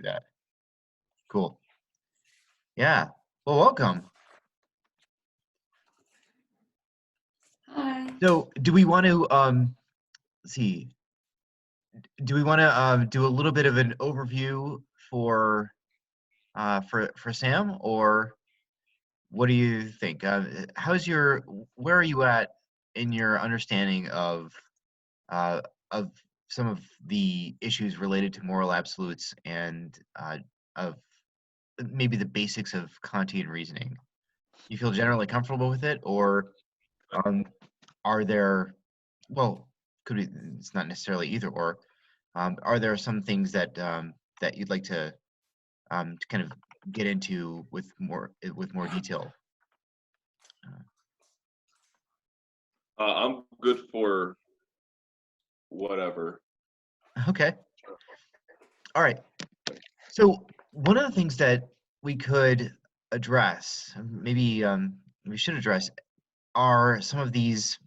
do that. Cool. Yeah. Well, welcome. Hi. So, do we want to let's see? Do we want to do a little bit of an overview for for Sam, or what do you think? Where are you at in your understanding uh, of some of the issues related to moral absolutes and of maybe the basics of Kantian reasoning? You feel generally comfortable with it, or um, are there, well, could be, it's not necessarily either or. Are there some things that you'd like to kind of get into with more detail? Uh, I'm good for whatever. okay. All right. So one of the things that we could address, maybe we should address, are some of these.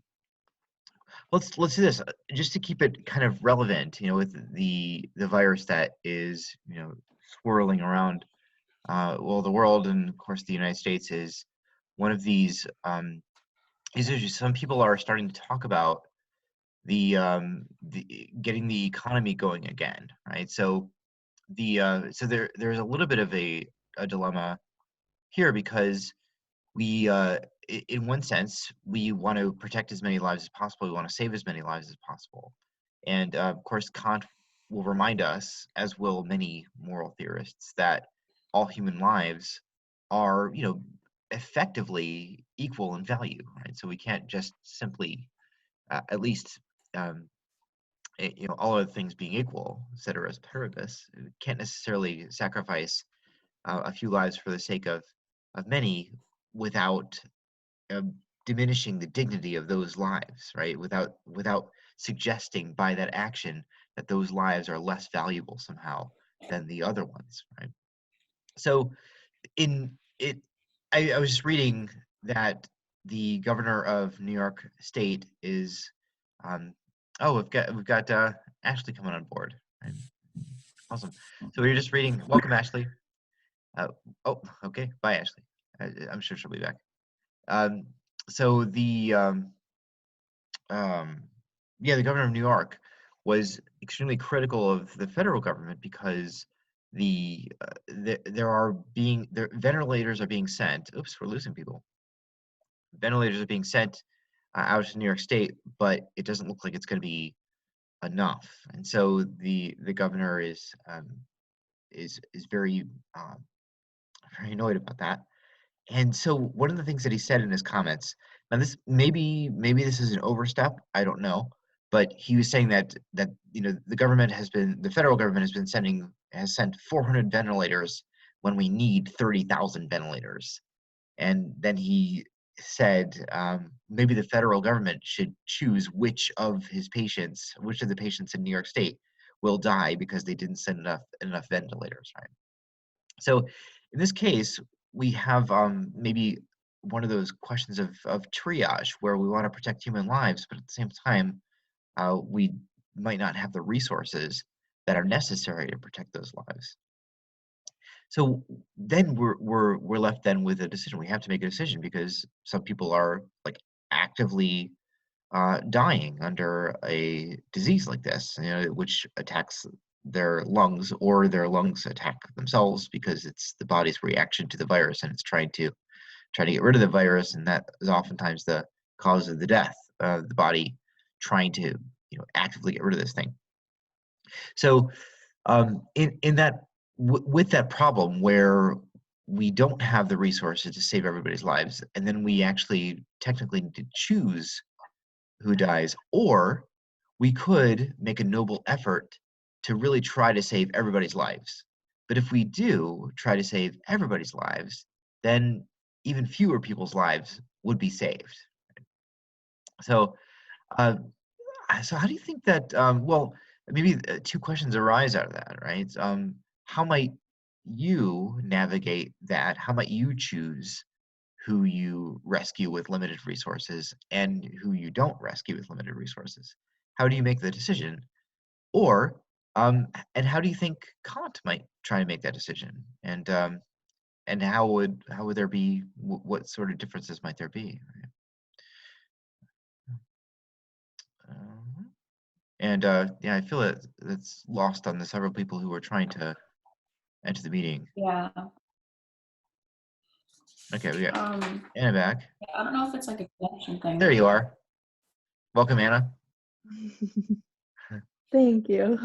Let's do this just to keep it kind of relevant. With the virus that is swirling around the world, and of course the United States is one of these issues. Some people are starting to talk about the getting the economy going again, right? So there's a little bit of a dilemma here because in one sense, we want to protect as many lives as possible. We want to save as many lives as possible, and of course, Kant will remind us, as will many moral theorists, that all human lives are, effectively equal in value, right? So we can't just simply, at least, um, all other things being equal, ceteris paribus, can't necessarily sacrifice a few lives for the sake of many without diminishing the dignity of those lives, right? Without suggesting by that action that those lives are less valuable somehow than the other ones, right? So in it, I was just reading that the governor of New York State is, um, oh, we've got Ashley coming on board, right? Awesome. So we were just reading. Welcome, Ashley. Uh, oh, okay. Bye, Ashley. I'm sure she'll be back. Um, so um, yeah, the governor of New York was extremely critical of the federal government because ventilators are being sent. Oops, we're losing people. Ventilators are being sent out to New York State, but it doesn't look like it's going to be enough. And so the governor is very annoyed about that. And so one of the things that he said in his comments, now this maybe this is an overstep, I don't know, but he was saying that the federal government has sent 400 ventilators when we need 30,000 ventilators. And then he said maybe the federal government should choose which of the patients in New York State will die because they didn't send enough ventilators, right? So in this case, we have maybe one of those questions of triage where we want to protect human lives, but at the same time, we might not have the resources that are necessary to protect those lives. So then we're left then with a decision. We have to make a decision because some people are like actively dying under a disease like this, which attacks their lungs, or their lungs attack themselves because it's the body's reaction to the virus, and it's trying to get rid of the virus, and that is oftentimes the cause of the death. The body trying to actively get rid of this thing. So in that with that problem where we don't have the resources to save everybody's lives, and then we actually technically need to choose who dies, or we could make a noble effort to really try to save everybody's lives. But if we do try to save everybody's lives, then even fewer people's lives would be saved. So, uh, so how do you think that? Well, maybe two questions arise out of that, right? How might you navigate that? How might you choose who you rescue with limited resources and who you don't rescue with limited resources? How do you make the decision? Or And how do you think Kant might try to make that decision? And how would there be what sort of differences might there be? Right? And yeah, I feel that that's lost on the several people who are trying to enter the meeting. Yeah. Okay, we got Um, Anna back. I don't know if it's like a connection thing. There you are. Welcome, Anna. Thank you.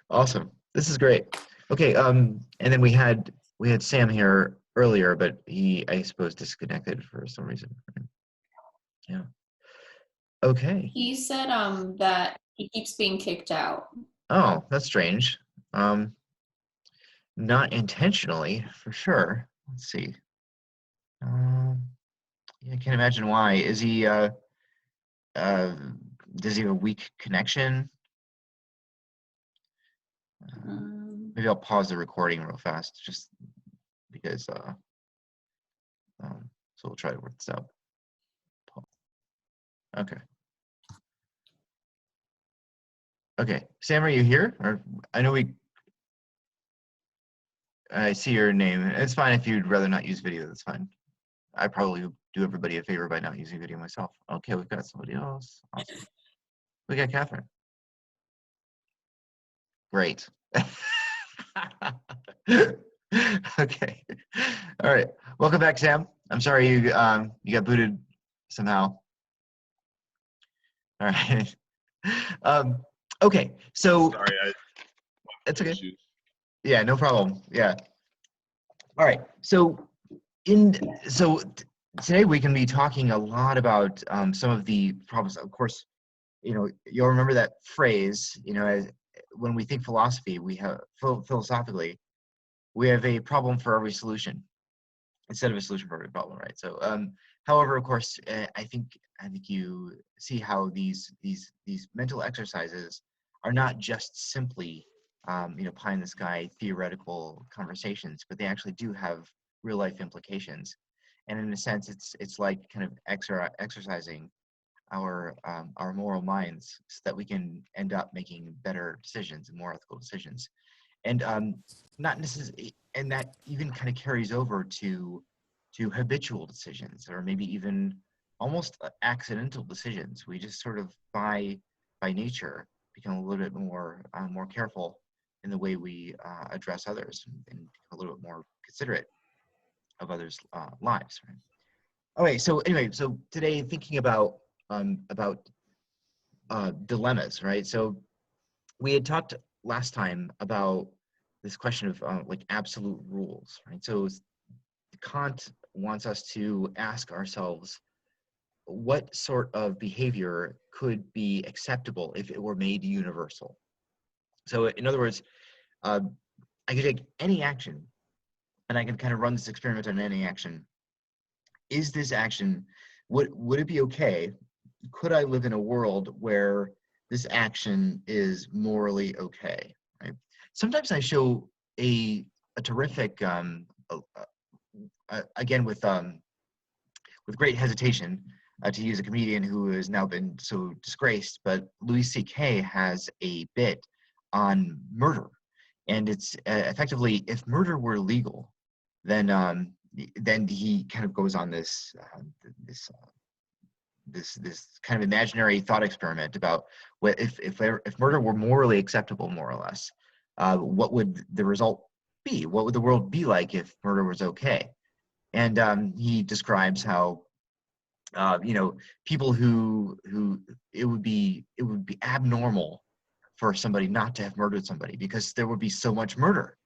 Awesome. This is great. Okay, and then we had Sam here earlier, but he, I suppose, disconnected for some reason. Yeah. Okay. He said that he keeps being kicked out. Oh, that's strange. Um, Not intentionally, for sure. Let's see. Yeah, I can't imagine why. Is he uh does he have a weak connection? Maybe I'll pause the recording real fast just because so we'll try to work this out. Okay. Okay. Sam, are you here? Or I know I see your name. It's fine if you'd rather not use video, that's fine. I probably do everybody a favor by not using video myself. Okay, we've got somebody else. Awesome. We got Catherine. Great. Okay. All right. Welcome back, Sam. I'm sorry you got booted somehow. All right. Okay. So Sorry, it's okay. issues. Yeah, no problem. Yeah. All right. So today we can be talking a lot about some of the problems. Of course, you'll remember that phrase. When we think philosophy, we have philosophically, we have a problem for every solution instead of a solution for every problem, right? So, however, of course, I think you see how these mental exercises are not just simply pie in the sky theoretical conversations, but they actually do have real life implications. And in a sense, it's like kind of exercising our moral minds so that we can end up making better decisions and more ethical decisions. And not necessarily, and that even kind of carries over to habitual decisions, or maybe even almost accidental decisions. We just sort of by nature become a little bit more careful in the way we address others, and become a little bit more considerate of others' lives. Right? Okay, so anyway, so today thinking about dilemmas, right? So we had talked last time about this question of like absolute rules, right? So Kant wants us to ask ourselves what sort of behavior could be acceptable if it were made universal. So in other words, I could take any action and I can kind of run this experiment on any action. Is this action, would it be okay? Could I live in a world where this action is morally okay? Right? Sometimes I show a terrific again with great hesitation to use a comedian who has now been so disgraced, but Louis C.K. has a bit on murder, and it's effectively, if murder were legal, then he kind of goes on this kind of imaginary thought experiment about what if murder were morally acceptable, more or less, what would the result be? What would the world be like if murder was okay? And he describes how people who it would be abnormal for somebody not to have murdered somebody, because there would be so much murder,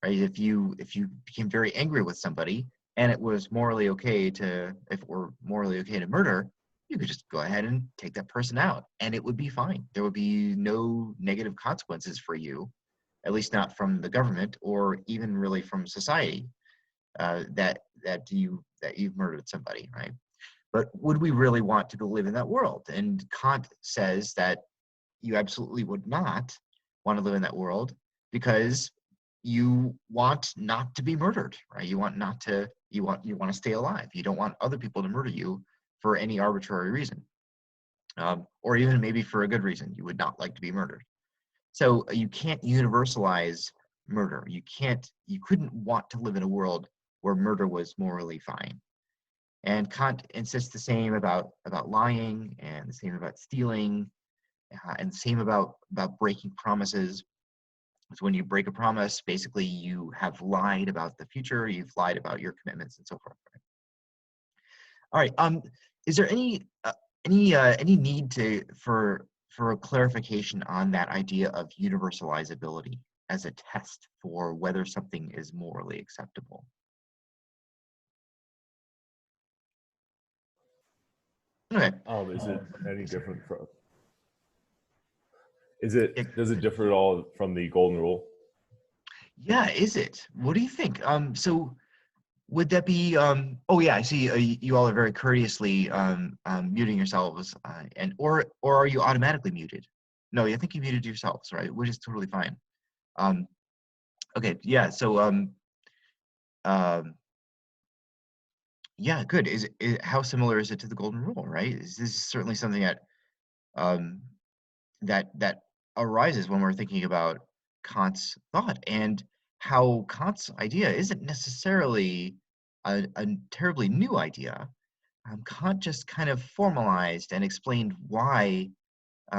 right? If you became very angry with somebody and it was morally okay to, if it were morally okay to murder, you could just go ahead and take that person out and it would be fine. There would be no negative consequences for you, at least not from the government or even really from society, that you've murdered somebody, right? But would we really want to go live in that world? And Kant says that you absolutely would not want to live in that world, because you want not to be murdered, right? You want not to, you want to stay alive. You don't want other people to murder you for any arbitrary reason, or even maybe for a good reason. You would not like to be murdered. So you can't universalize murder. You couldn't want to live in a world where murder was morally fine. And Kant insists the same about lying, and the same about stealing, and the same about breaking promises. So when you break a promise, basically you have lied about the future, you've lied about your commitments, and so forth. All right. Is there any need for a clarification on that idea of universalizability as a test for whether something is morally acceptable? Okay. Is it any Sorry. different from? Yeah, Does it differ at all from the golden rule? yeah, is it? What do you think? So would that be? Oh yeah, I see. You all are very courteously muting yourselves, and or are you automatically muted? No, I think you muted yourselves, right? Which is totally fine. Um, okay, yeah. So um, yeah, good. How similar is it to the golden rule? Right? This is certainly something that um, that arises when we're thinking about Kant's thought, and how Kant's idea isn't necessarily a terribly new idea. Kant just kind of formalized and explained why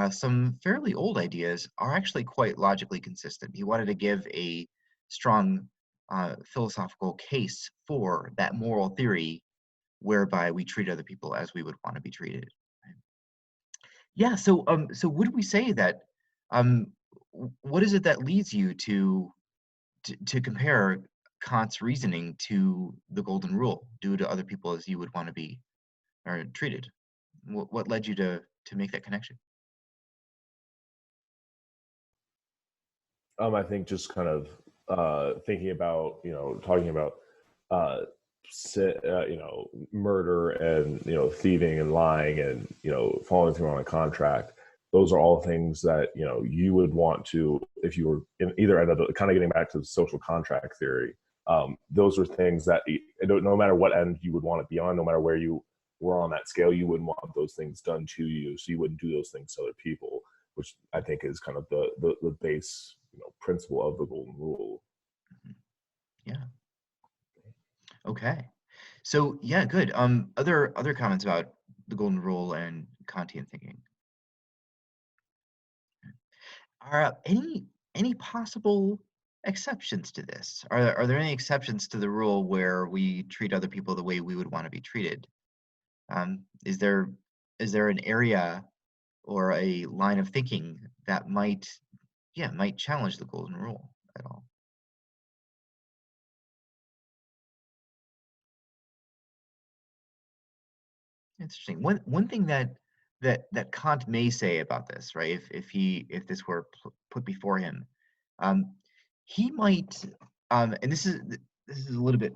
some fairly old ideas are actually quite logically consistent. He wanted to give a strong philosophical case for that moral theory whereby we treat other people as we would want to be treated. Yeah, so would we say that um, what is it that leads you to compare Kant's reasoning to the golden rule, do to other people as you would want to be or treated? What led you to make that connection? I think just kind of thinking about, talking about uh, murder and, thieving and lying and, following through on a contract. Those are all things that, you would want to, if you were in either end of the, kind of getting back to the social contract theory. Those are things that no matter what end you would want to be on, no matter where you were on that scale, you wouldn't want those things done to you. So you wouldn't do those things to other people, which I think is kind of the base, principle of the golden rule. Mhm. Yeah. Okay. So yeah, good. Other comments about the golden rule and Kantian thinking. Are any possible exceptions to this? Are there any exceptions to the rule where we treat other people the way we would want to be treated? Is there an area or a line of thinking that might challenge the golden rule at all? Interesting. One thing that Kant may say about this, right? If this were put before him, um, he might, and this is a little bit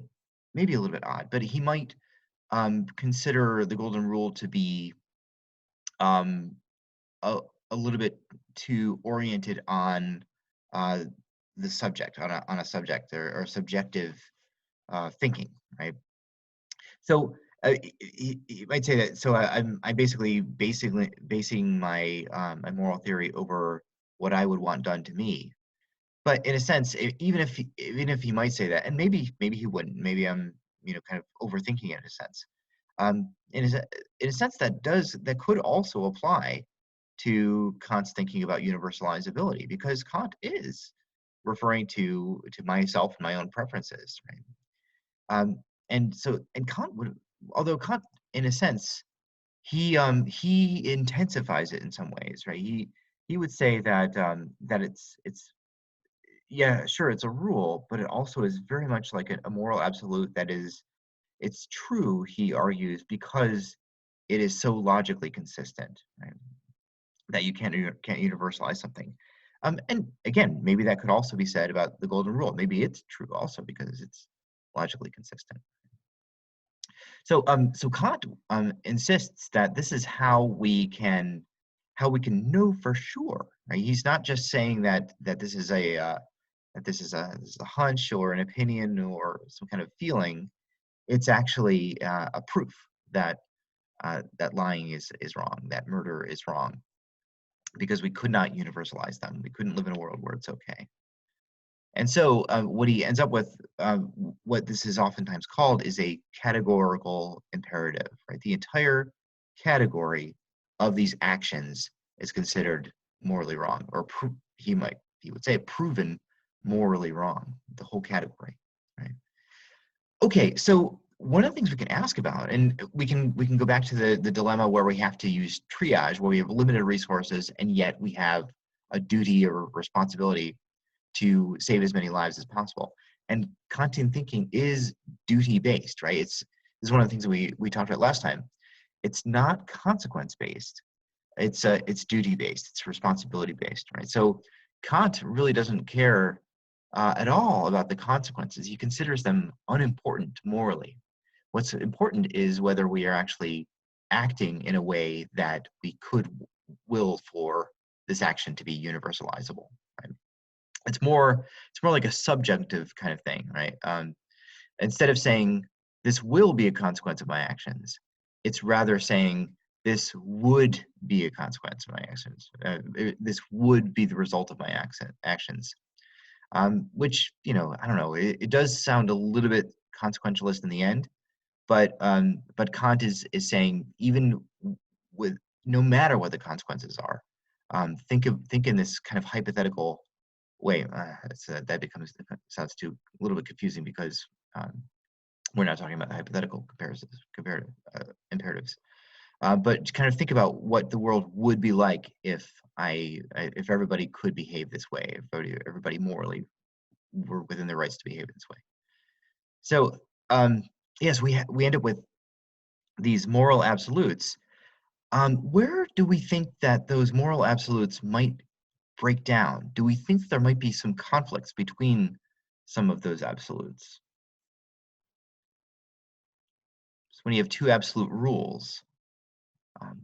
maybe a little bit odd, but he might consider the golden rule to be um, a, a little bit too oriented on uh, the subject, on a subject or subjective thinking, right? So he might say that. So I'm basically basing my moral theory over what I would want done to me. But in a sense, even if he might say that, and maybe he wouldn't. Maybe I'm kind of overthinking it in a sense. In a sense that could also apply to Kant's thinking about universalizability, because Kant is referring to myself and my own preferences, right? And Kant would, although Kant, in a sense, he intensifies it in some ways, right? He would say that it's yeah, sure, it's a rule, but it also is very much like a moral absolute that is it's true, he argues, because it is so logically consistent, right? That you can't universalize something. And again, maybe that could also be said about the golden rule. Maybe it's true also because it's logically consistent. So Kant insists that this is how we can know for sure. Right? He's not just saying that this is a hunch or an opinion or some kind of feeling. It's actually a proof that that lying is wrong, that murder is wrong. because we could not universalize them. We couldn't live in a world where it's okay. And so what he ends up with, what this is oftentimes called, is a categorical imperative, right? The entire category of these actions is considered morally wrong, or he would say proven morally wrong, the whole category, right? Okay, so one of the things we can ask about, and we can go back to the dilemma where we have to use triage, where we have limited resources, and yet we have a duty or responsibility to save as many lives as possible. And Kantian thinking is duty-based, right? This is one of the things that we talked about last time. It's not consequence-based. It's duty-based. It's responsibility-based, right? So Kant really doesn't care at all about the consequences. He considers them unimportant morally. What's important is whether we are actually acting in a way that we could will for this action to be universalizable, right? It's more like a subjective kind of thing, right? Instead of saying this will be a consequence of my actions, it's rather saying this would be a consequence of my actions. This would be the result of my actions. Which, I don't know, it does sound a little bit consequentialist in the end, but Kant is saying, even with no matter what the consequences are, think in this kind of hypothetical way. Sounds too a little bit confusing, because we're not talking about the hypothetical comparative imperatives. But kind of think about what the world would be like if if everybody could behave this way, if everybody morally were within their rights to behave this way. So yes, we end up with these moral absolutes. Where do we think that those moral absolutes might break down? Do we think there might be some conflicts between some of those absolutes? So when you have two absolute rules,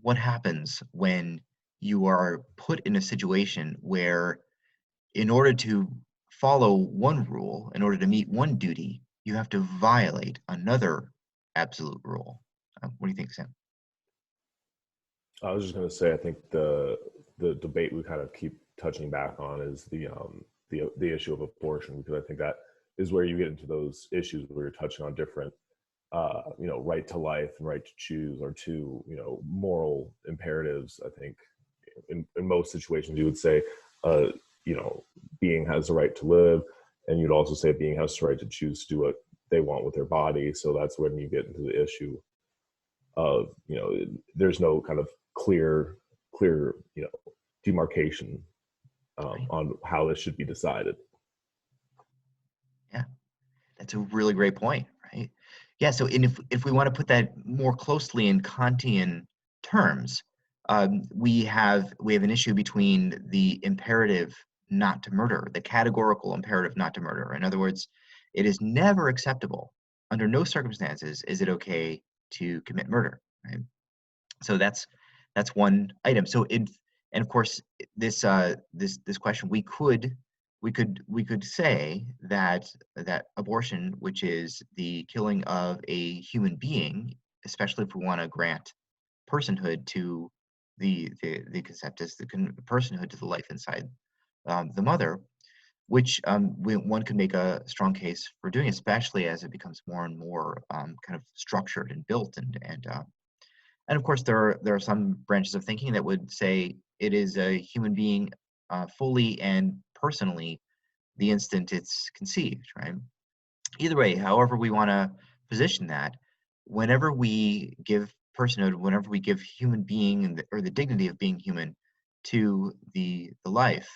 what happens when you are put in a situation where, in order to follow one rule, in order to meet one duty, you have to violate another absolute rule? What do you think, Sam? I was just going to say, I think the debate we kind of keep touching back on is the issue of abortion, because I think that is where you get into those issues where you're touching on different, right to life and right to choose are two, moral imperatives. I think in most situations you would say, being has the right to live, and you'd also say being has the right to choose to do what they want with their body. So that's when you get into the issue of, there's no kind of clear, demarcation Right. on how this should be decided. Yeah, that's a really great point, right? Yeah, so if we want to put that more closely in Kantian terms, we have an issue between the imperative not to murder, the categorical imperative not to murder. In other words, it is never acceptable, under no circumstances is it okay to commit murder, right? So that's one item. So and of course, this question, we could say that abortion, which is the killing of a human being, especially if we want to grant personhood to the conceptus, the personhood to the life inside the mother, which one could make a strong case for doing, especially as it becomes more and more kind of structured and built, and of course, there are some branches of thinking that would say it is a human being fully and personally the instant it's conceived, right? Either way, however we want to position that, whenever we give personhood, whenever we give human being or the dignity of being human to the life,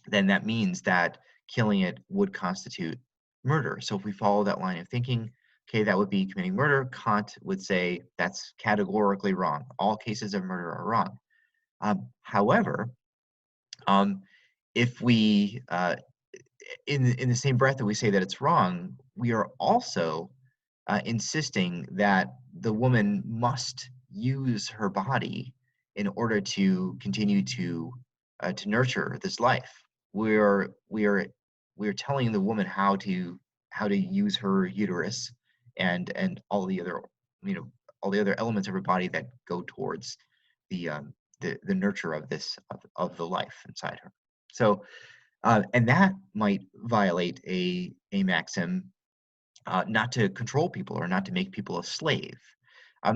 then that means that killing it would constitute murder. So if we follow that line of thinking, okay, that would be committing murder. Kant would say that's categorically wrong. All cases of murder are wrong. However, if we, in the same breath that we say that it's wrong, we are also insisting that the woman must use her body in order to continue to nurture this life. We are telling the woman how to use her uterus and all the other, all the other elements of her body that go towards the the nurture of this of the life inside her. So and that might violate a maxim not to control people or not to make people a slave.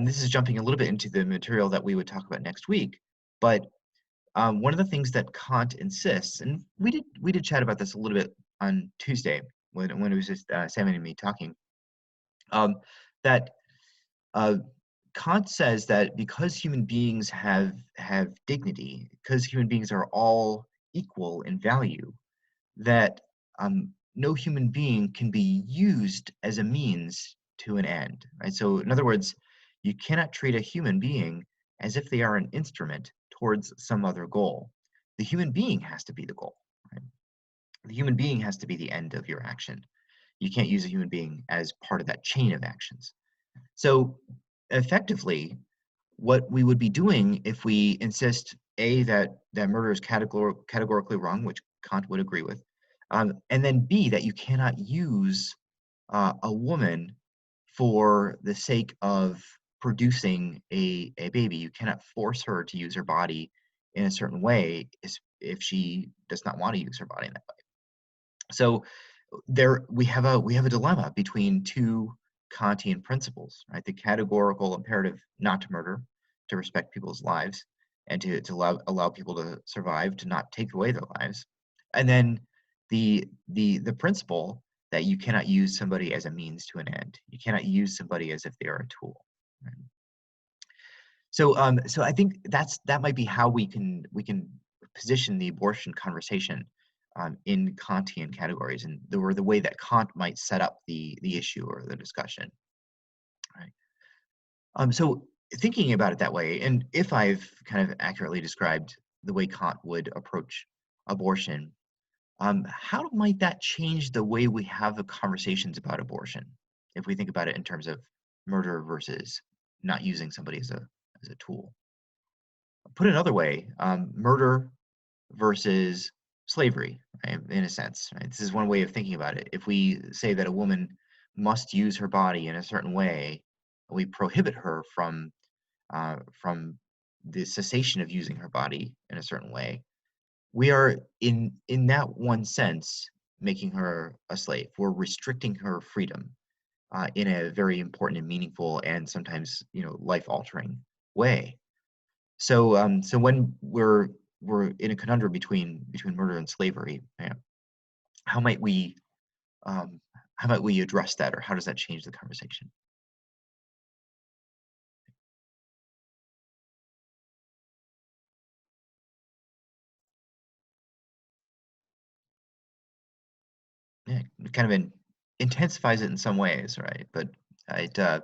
This is jumping a little bit into the material that we would talk about next week, but one of the things that Kant insists, and we did chat about this a little bit on Tuesday when it was just Sam and me talking, um, that uh, Kant says that because human beings have dignity, because human beings are all equal in value, that no human being can be used as a means to an end, right? So, in other words, you cannot treat a human being as if they are an instrument towards some other goal. The human being has to be the goal, right? The human being has to be the end of your action. You can't use a human being as part of that chain of actions. So, effectively, what we would be doing if we insist that murder is categorically wrong, which Kant would agree with, and then B, that you cannot use a woman for the sake of producing a baby. You cannot force her to use her body in a certain way if she does not want to use her body in that way. So there we have a dilemma between two Kantian principles, right? The categorical imperative not to murder, to respect people's lives, and to allow people to survive, to not take away their lives, and then the principle that you cannot use somebody as a means to an end. You cannot use somebody as if they are a tool. Right? So I think that might be how we can position the abortion conversation in Kantian categories, and the way that Kant might set up the issue or the discussion. Right. So thinking about it that way, and if I've kind of accurately described the way Kant would approach abortion, how might that change the way we have the conversations about abortion? If we think about it in terms of murder versus not using somebody as a tool. Put another way, murder versus slavery, right, in a sense. Right? This is one way of thinking about it. If we say that a woman must use her body in a certain way, we prohibit her from the cessation of using her body in a certain way. We are in that one sense making her a slave. We're restricting her freedom in a very important and meaningful and sometimes life altering way. So when we're in a conundrum between murder and slavery, how might we um, how might we address that, or how does that change the conversation? Yeah, it kind of intensifies it in some ways, right? But it uh,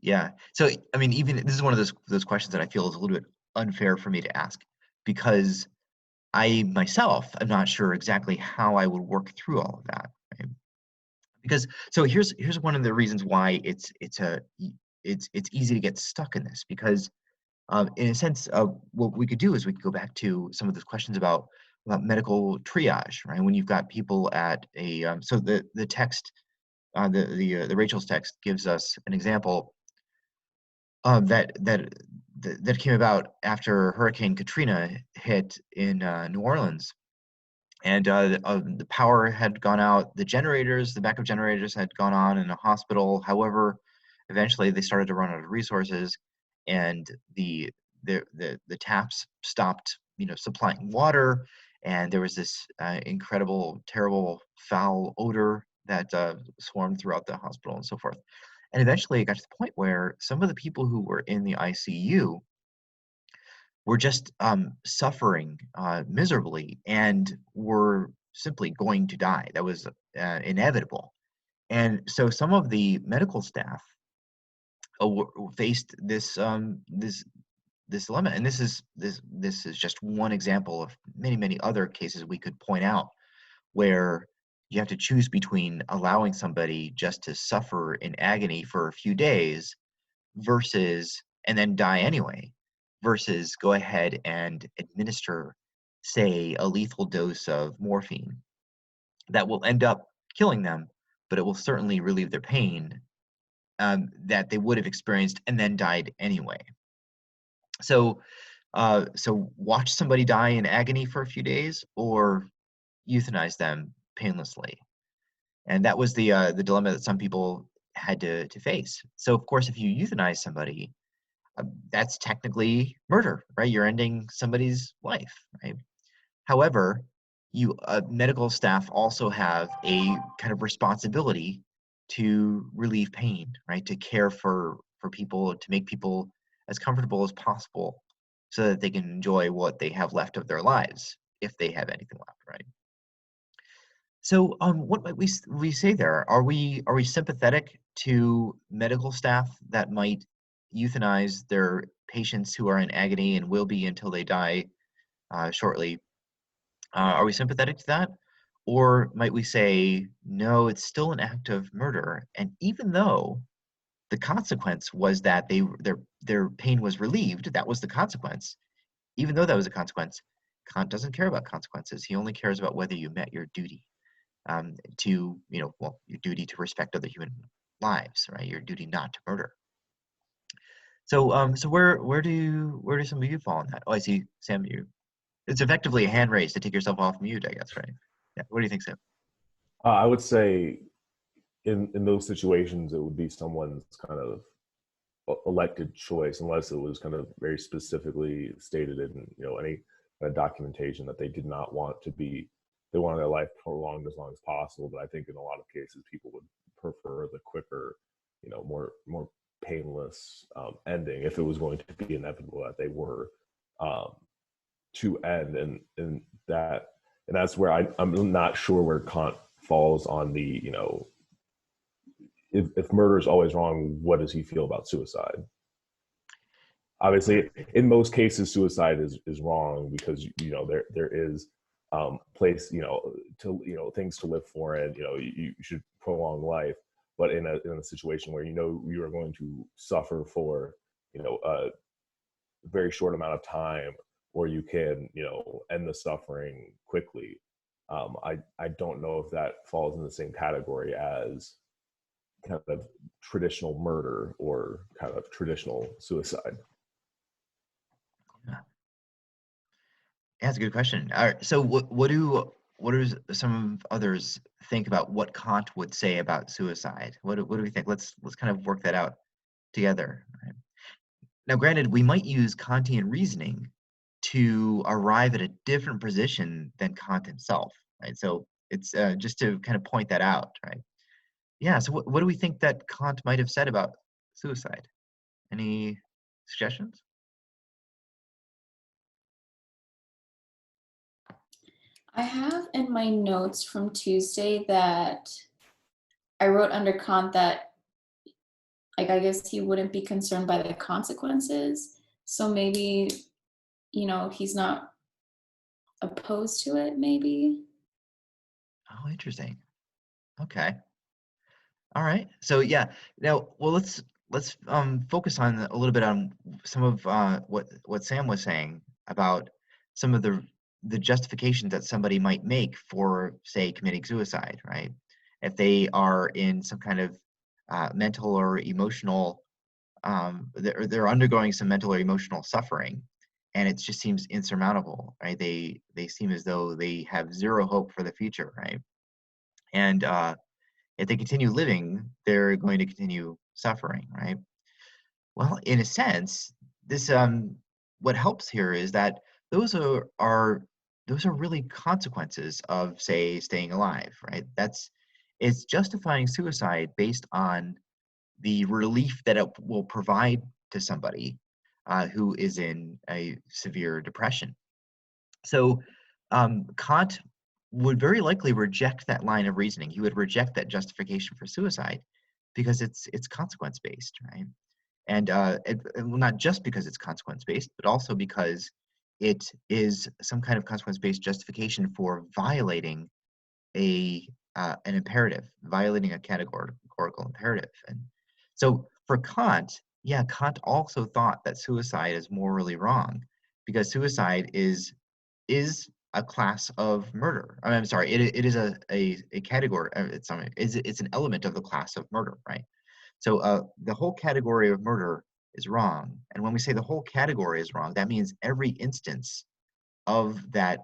yeah. So I mean, even this is one of those questions that I feel is a little bit unfair for me to ask because I myself am not sure exactly how I would work through all of that. Right? Because so here's one of the reasons why it's easy to get stuck in this because in a sense what we could do is we could go back to some of those questions about medical triage, right? When you've got people at a so the text the Rachel's text gives us an example that came about after Hurricane Katrina hit in New Orleans, and the power had gone out. The backup generators had gone on in a hospital. However, eventually they started to run out of resources, and the taps stopped, supplying water, and there was this incredible, terrible, foul odor that swarmed throughout the hospital and so forth. And eventually, it got to the point where some of the people who were in the ICU were just suffering miserably and were simply going to die. That was inevitable. And so some of the medical staff faced this dilemma. And this is just one example of many, many other cases we could point out where you have to choose between allowing somebody just to suffer in agony for a few days versus and then die anyway, versus go ahead and administer, say, a lethal dose of morphine that will end up killing them, but it will certainly relieve their pain that they would have experienced and then died anyway. So, so watch somebody die in agony for a few days, or euthanize them painlessly. And that was the dilemma that some people had to face. So, of course, if you euthanize somebody, that's technically murder, right? You're ending somebody's life, right? However, you medical staff also have a kind of responsibility to relieve pain, right? To care for people, to make people as comfortable as possible, so that they can enjoy what they have left of their lives, if they have anything left, right? So, what might we say there? Are we sympathetic to medical staff that might euthanize their patients who are in agony and will be until they die shortly? Are we sympathetic to that? Or might we say, no, it's still an act of murder, and even though the consequence was that their pain was relieved, that was the consequence. Even though that was a consequence, Kant doesn't care about consequences. He only cares about whether you met your duty, to, well, your duty to respect other human lives, right? Your duty not to murder. So, so where do some of you fall on that? Oh, I see, Sam. It's effectively a hand raise to take yourself off mute, I guess, right? Yeah. What do you think, Sam? I would say in those situations, it would be someone's kind of elected choice, unless it was kind of very specifically stated in any kind of documentation that they did not want to be, they wanted their life prolonged as long as possible. But I think in a lot of cases, people would prefer the quicker, more painless ending, if it was going to be inevitable that they were um, to end. And that's where I'm not sure where Kant falls on the, if murder is always wrong, what does he feel about suicide? Obviously, in most cases, suicide is wrong, because there is place, to things to live for, and you should prolong life. But in a situation where you are going to suffer for a very short amount of time, or you can end the suffering quickly, I don't know if that falls in the same category as kind of traditional murder or kind of traditional suicide. Yeah, that's a good question. All right, so what do some others think about what Kant would say about suicide? What do we think? Let's kind of work that out together. Right? Now, granted, we might use Kantian reasoning to arrive at a different position than Kant himself, right? So it's just to kind of point that out, right? Yeah. So what do we think that Kant might have said about suicide? Any suggestions? I have in my notes from Tuesday that I wrote under Kant that, like, I guess he wouldn't be concerned by the consequences. So maybe, he's not opposed to it, maybe. Oh, interesting. Okay. All right. So yeah. Now, well, let's focus on a little bit on some of what Sam was saying about some of the justifications that somebody might make for, say, committing suicide, right? If they are in some kind of mental or emotional, they're undergoing some mental or emotional suffering, and it just seems insurmountable, right? They seem as though they have zero hope for the future, right? And if they continue living, they're going to continue suffering, right? Well, in a sense, this what helps here is that those are really consequences of, say, staying alive, right? It's justifying suicide based on the relief that it will provide to somebody who is in a severe depression. So Kant would very likely reject that line of reasoning. He would reject that justification for suicide because it's consequence based, right? And well, not just because it's consequence based, but also because it is some kind of consequence based justification for violating an imperative, violating a categorical imperative. And so for Kant, yeah, Kant also thought that suicide is morally wrong because suicide is a class of murder. I'm sorry, it is a category. It's an element of the class of murder, right? So the whole category of murder is wrong. And when we say the whole category is wrong, that means every instance of that,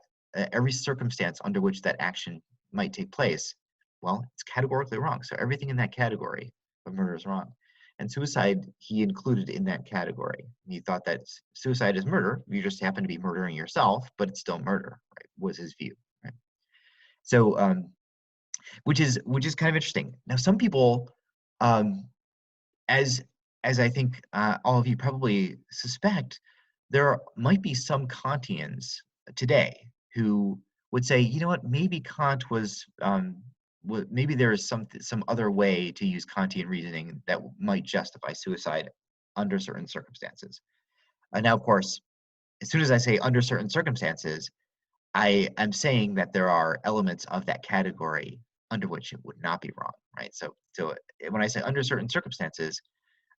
every circumstance under which that action might take place, well, it's categorically wrong. So everything in that category of murder is wrong. And suicide, he included in that category. He thought that suicide is murder. You just happen to be murdering yourself, but it's still murder, right? Was his view, right? So, which is kind of interesting. Now, some people, um, as as I think all of you probably suspect, there might be some Kantians today who would say, you know what, maybe Kant was, maybe there is some other way to use Kantian reasoning that might justify suicide under certain circumstances. Now, of course, as soon as I say under certain circumstances, I am saying that there are elements of that category under which it would not be wrong, right? So when I say under certain circumstances,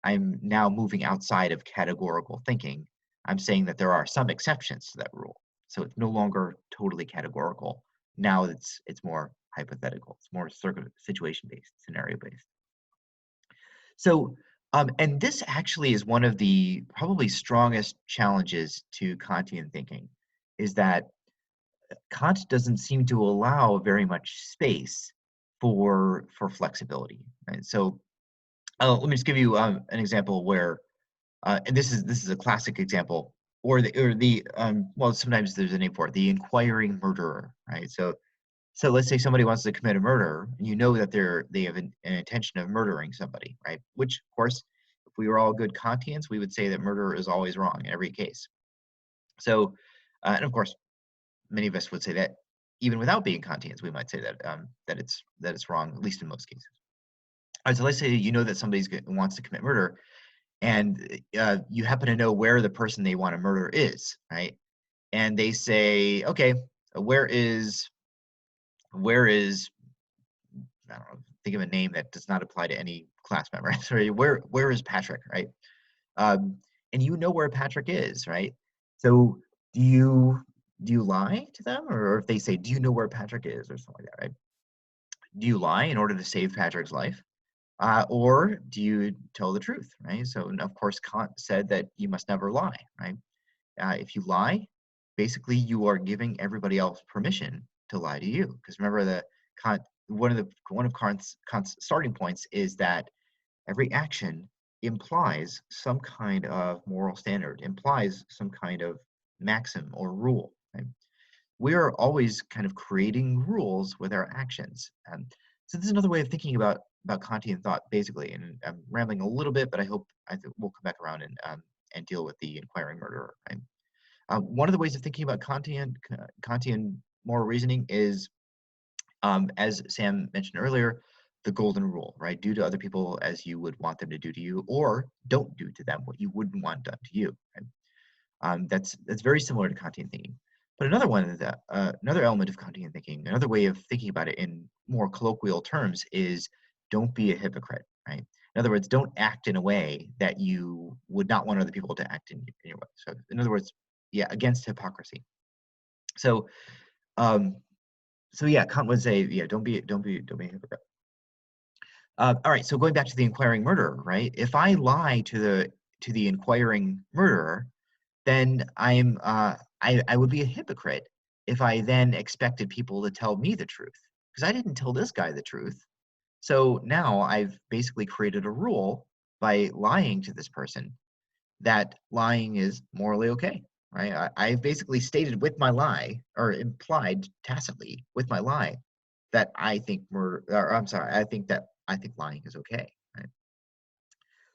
I'm now moving outside of categorical thinking. I'm saying that there are some exceptions to that rule. So it's no longer totally categorical. Now it's more hypothetical. It's more situation based, scenario based. So and this actually is one of the probably strongest challenges to Kantian thinking, is that Kant doesn't seem to allow very much space for flexibility. Right? So let me just give you an example where, and this is a classic example, or the well, sometimes there's a name for it, the inquiring murderer, right? So let's say somebody wants to commit a murder, and you know that they have an intention of murdering somebody, right? Which, of course, if we were all good Kantians, we would say that murder is always wrong in every case. So, and of course, many of us would say that even without being Kantians, we might say that that it's wrong, at least in most cases. All right, so let's say you know that somebody wants to commit murder, and you happen to know where the person they want to murder is, right? And they say, okay, where is I don't know, think of a name that does not apply to any class member. Sorry, where is Patrick, right? Um, and you know where Patrick is, right? So do you lie to them, or if they say, do you know where Patrick is, or something like that, right? Do you lie in order to save Patrick's life? Or do you tell the truth, right? So, and of course, Kant said that you must never lie, right? If you lie, basically you are giving everybody else permission to lie to you. Because remember, Kant, one of Kant's starting points is that every action implies some kind of moral standard, implies some kind of maxim or rule. Right? We are always kind of creating rules with our actions. So this is another way of thinking about Kantian thought, basically. And I'm rambling a little bit, but I think we'll come back around and deal with the inquiring murderer. Right? One of the ways of thinking about Kantian moral reasoning is, as Sam mentioned earlier, the golden rule, right? Do to other people as you would want them to do to you, or don't do to them what you wouldn't want done to you. Right? That's very similar to Kantian thinking. But another element of Kantian thinking, another way of thinking about it in more colloquial terms, is don't be a hypocrite, right? In other words, don't act in a way that you would not want other people to act in your way. So, in other words, yeah, against hypocrisy. So, um, so yeah, Kant would say, yeah, don't be a hypocrite. All right, so going back to the inquiring murderer, right? If I lie to the inquiring murderer, then I would be a hypocrite if I then expected people to tell me the truth, because I didn't tell this guy the truth. So now I've basically created a rule by lying to this person that lying is morally okay, right? I've basically stated with my lie, or implied tacitly with my lie, that I think murder, or I'm sorry, I think lying is okay, right?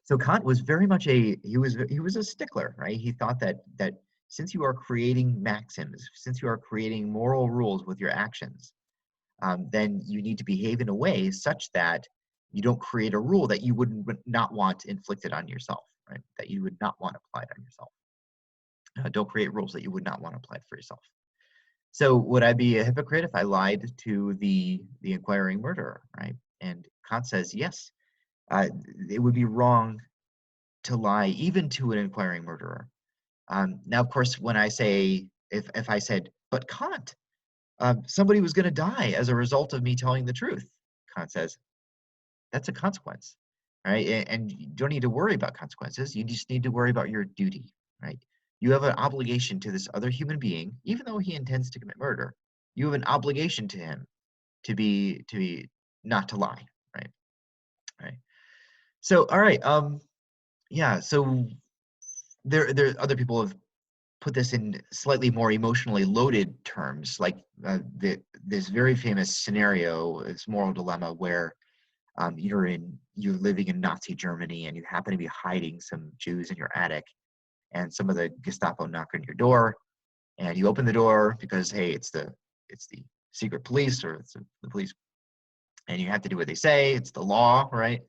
So Kant was very much he was a stickler, right? He thought that since you are creating maxims, since you are creating moral rules with your actions, then you need to behave in a way such that you don't create a rule that you would not want inflicted on yourself, right? That you would not want applied on yourself. Don't create rules that you would not want applied for yourself. So would I be a hypocrite if I lied to the inquiring murderer, right? And Kant says yes. It would be wrong to lie even to an inquiring murderer. Now, of course, when I say, if I said, but Kant, somebody was going to die as a result of me telling the truth, Kant says, that's a consequence. right? And you don't need to worry about consequences. You just need to worry about your duty, right? You have an obligation to this other human being, even though he intends to commit murder. You have an obligation to him to be not to lie, right? Right. So, all right, yeah. So there other people have put this in slightly more emotionally loaded terms, like this very famous scenario, this moral dilemma where you're living in Nazi Germany and you happen to be hiding some Jews in your attic, and some of the Gestapo knock on your door, and you open the door because hey, it's the secret police or it's the police, and you have to do what they say. It's the law, right?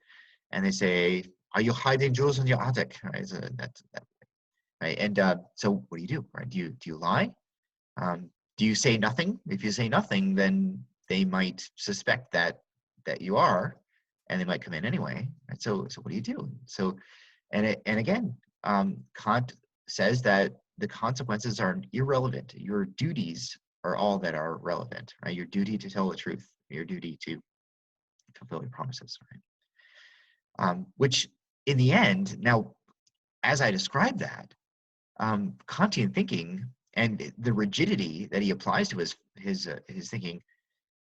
And they say, "Are you hiding Jews in your attic?" Right? So that, right? And so what do? Right? Do you lie? Do you say nothing? If you say nothing, then they might suspect that you are, and they might come in anyway. Right? So what do you do? So and again, Kant says that the consequences are irrelevant. Your duties are all that are relevant. Right? Your duty to tell the truth. Your duty to fulfill your promises. Right? Which in the end, now as I described that, Kantian thinking and the rigidity that he applies to his thinking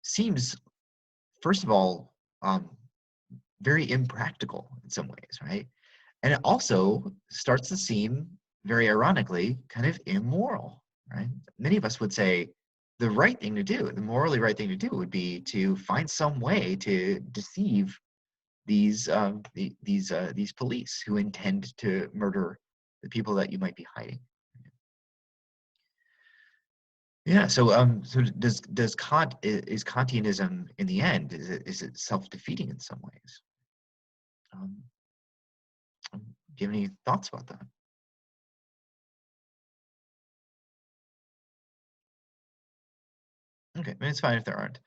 seems, first of all, very impractical in some ways, right? And it also starts to seem, very ironically, kind of immoral, right? Many of us would say the right thing to do, the morally right thing to do, would be to find some way to deceive these police who intend to murder the people that you might be hiding. Yeah. So does Kant is Kantianism in the end is it self-defeating in some ways? Um, do you have any thoughts about that? Okay, I mean, it's fine if there aren't.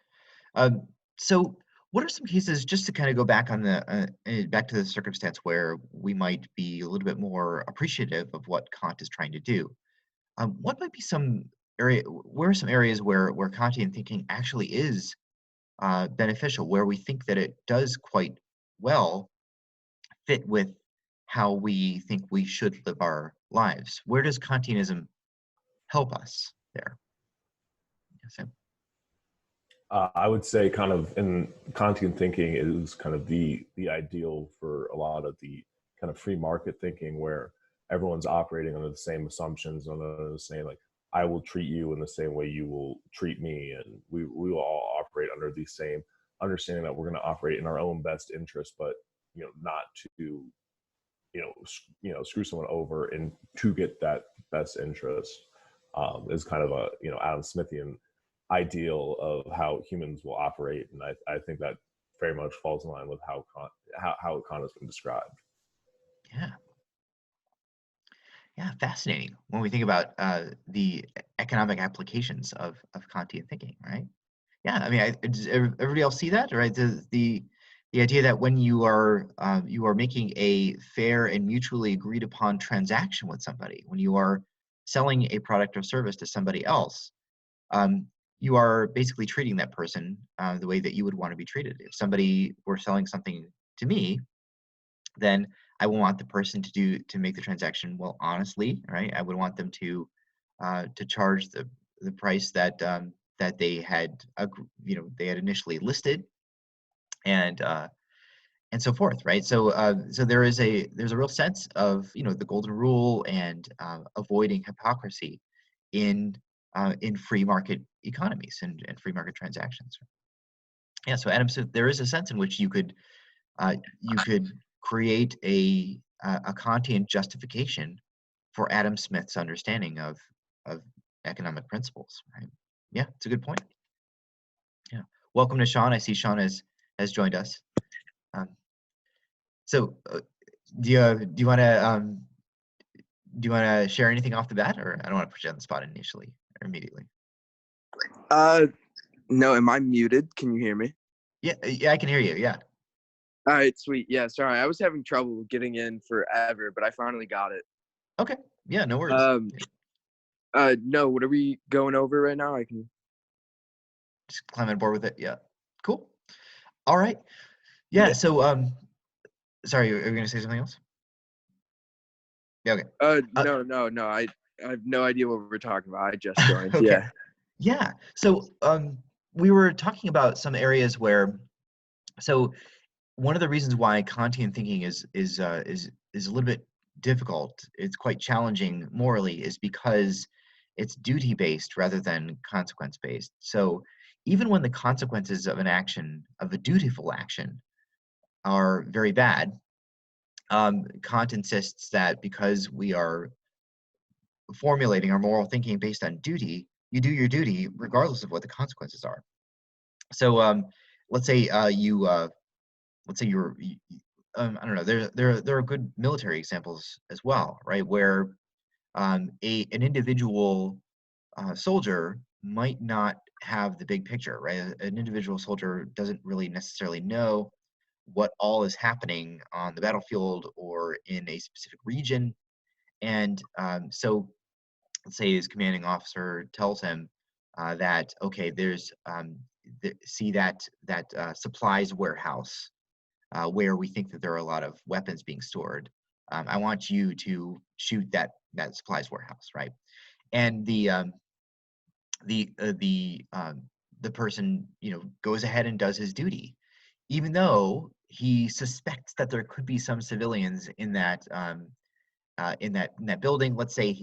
Um, so what are some cases, just to kind of go back on back to the circumstance where we might be a little bit more appreciative of what Kant is trying to do? What might be some where are some areas where Kantian thinking actually is beneficial, where we think that it does quite well fit with how we think we should live our lives? Where does Kantianism help us there? Yes, I would say kind of in Kantian thinking is kind of the ideal for a lot of the kind of free market thinking where everyone's operating under the same assumptions, under the same, like, I will treat you in the same way you will treat me, and we will all operate under the same understanding that we're going to operate in our own best interest, but not to screw someone over and to get that best interest. Is kind of a Adam Smithian ideal of how humans will operate, and I think that very much falls in line with how Kant has been described. yeah, yeah, fascinating when we think about the economic applications of Kantian thinking, right? Yeah, I mean, does everybody else see that, right? The idea that when you are making a fair and mutually agreed upon transaction with somebody, when you are selling a product or service to somebody else, um, you are basically treating that person the way that you would want to be treated. If somebody were selling something to me, then I would want the person to make the transaction well honestly, right? I would want them to charge the price that they had they had initially listed, and so forth, right? So there's a real sense of the golden rule and avoiding hypocrisy in free market economies and free market transactions. Yeah. So Adam, so there is a sense in which you could create a Kantian justification for Adam Smith's understanding of economic principles, right? Yeah, it's a good point. Yeah. Welcome to Sean. I see Sean has joined us. Um, so do you want to share anything off the bat, or I don't want to put you on the spot initially or immediately? Uh, no, am I muted? Can you hear me? Yeah, I can hear you. Yeah. All right, sweet. Yeah, sorry, I was having trouble getting in forever, but I finally got it. Okay. Yeah, no worries. No, what are we going over right now? I can Just climb on board with it. Yeah. Cool. All right. Yeah. So Sorry, are you going to say something else? Yeah, okay. Uh, No. I have no idea what we're talking about. I just joined. okay. Yeah. Yeah. So we were talking about some areas where, so one of the reasons why Kantian thinking is a little bit difficult, it's quite challenging morally, is because it's duty based rather than consequence based. So even when the consequences of an action, of a dutiful action, are very bad, Kant insists that because we are formulating our moral thinking based on duty, you do your duty regardless of what the consequences are. So let's say let's say I don't know. There are good military examples as well, right? Where an individual soldier might not have the big picture, right? An individual soldier doesn't really necessarily know what all is happening on the battlefield or in a specific region, and so let's say his commanding officer tells him that okay, there's see that supplies warehouse where we think that there are a lot of weapons being stored. I want you to shoot that supplies warehouse, right? And the person goes ahead and does his duty, even though he suspects that there could be some civilians in that building. Let's say